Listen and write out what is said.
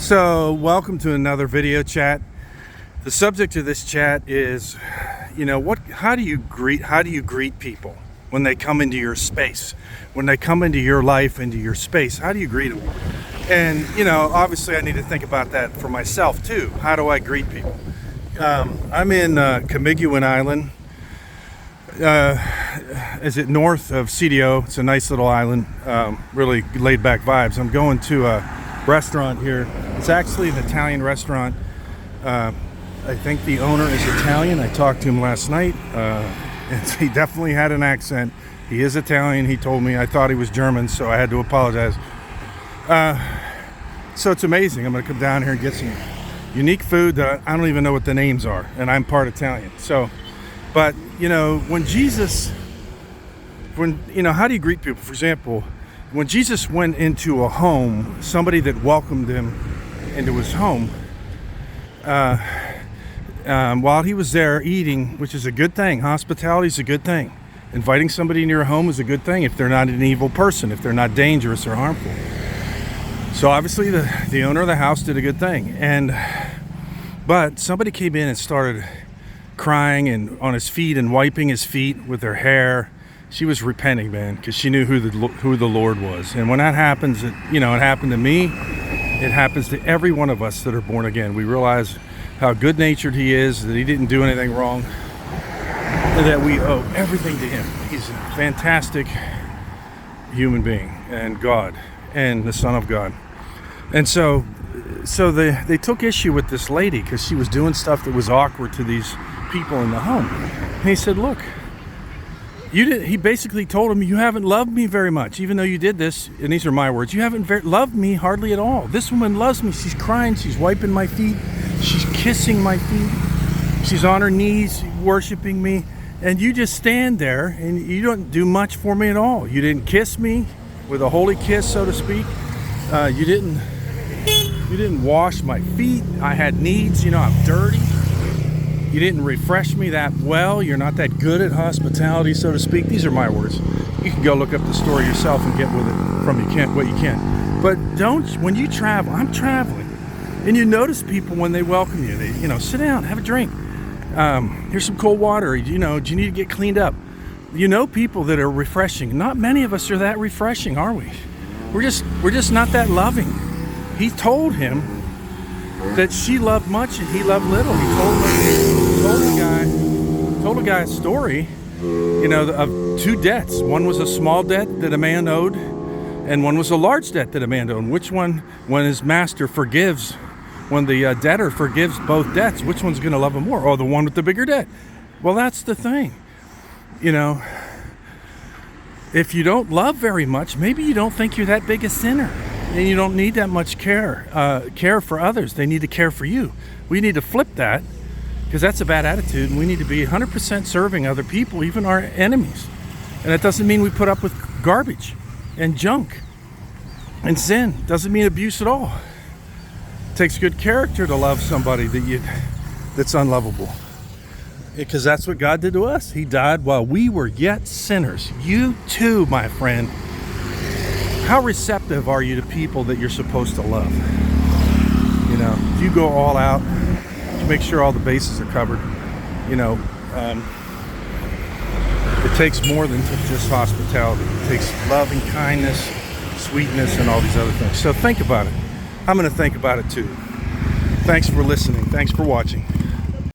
So, welcome to another video chat. The subject of this chat is, how do you greet people when they come into your space, when they come into your life, into your space? How do you greet them? And obviously I need to think about that for myself too. How do I greet people? I'm in Camiguin Island. Is it north of CDO? It's a nice little island, really laid back vibes. I'm going to a restaurant here. It's actually an Italian restaurant. I think the owner is Italian. I talked to him last night. And he definitely had an accent. He is Italian, he told me. I thought he was German, so I had to apologize. So it's amazing. I'm going to come down here and get some unique food that I don't even know what the names are, and I'm part Italian. So, but when Jesus, how do you greet people? For example, when Jesus went into a home, somebody that welcomed him into his home, while he was there eating, which is a good thing. Hospitality is a good thing. Inviting somebody into your home is a good thing if they're not an evil person, if they're not dangerous or harmful. So obviously the owner of the house did a good thing. But somebody came in and started crying and on his feet and wiping his feet with her hair. She was repenting, man, because she knew who the Lord was. And when that happens, it happened to me. It happens to every one of us that are born again. We realize how good-natured he is, that he didn't do anything wrong, and that we owe everything to him. He's a fantastic human being and God and the Son of God. And so they took issue with this lady because she was doing stuff that was awkward to these people in the home. And he said, look, he basically told him, you haven't loved me very much, even though you did this, and these are my words, you haven't loved me hardly at all. This woman loves me. She's crying, she's wiping my feet, she's kissing my feet, she's on her knees worshiping me, and you just stand there and you don't do much for me at all. You didn't kiss me with a holy kiss, so to speak. You didn't wash my feet. I had needs, I'm dirty. You didn't refresh me that well. You're not that good at hospitality, so to speak. These are my words. You can go look up the story yourself and get with it from what you can. But when you travel, I'm traveling, and you notice people when they welcome you. They, sit down, have a drink. Here's some cold water. Do you need to get cleaned up? People that are refreshing. Not many of us are that refreshing, are we? We're just not that loving. He told him that she loved much and he loved little. He told the guy a story, of two debts. One was a small debt that a man owed, and one was a large debt that a man owed. Which one, when his master forgives, when the debtor forgives both debts, which one's going to love him more? Oh, the one with the bigger debt. Well, that's the thing. If you don't love very much, maybe you don't think you're that big a sinner. And you don't need that much care for others. They need to care for you. We need to flip that, because that's a bad attitude, and we need to be 100% serving other people, even our enemies. And that doesn't mean we put up with garbage and junk and sin. It doesn't mean abuse at all. It takes good character to love somebody that's unlovable, because that's what God did to us. He died while we were yet sinners. You too, my friend. How receptive are you to people that you're supposed to love? If you go all out to make sure all the bases are covered, it takes more than just hospitality. It takes love and kindness, sweetness, and all these other things. So think about it. I'm going to think about it too. Thanks for listening. Thanks for watching.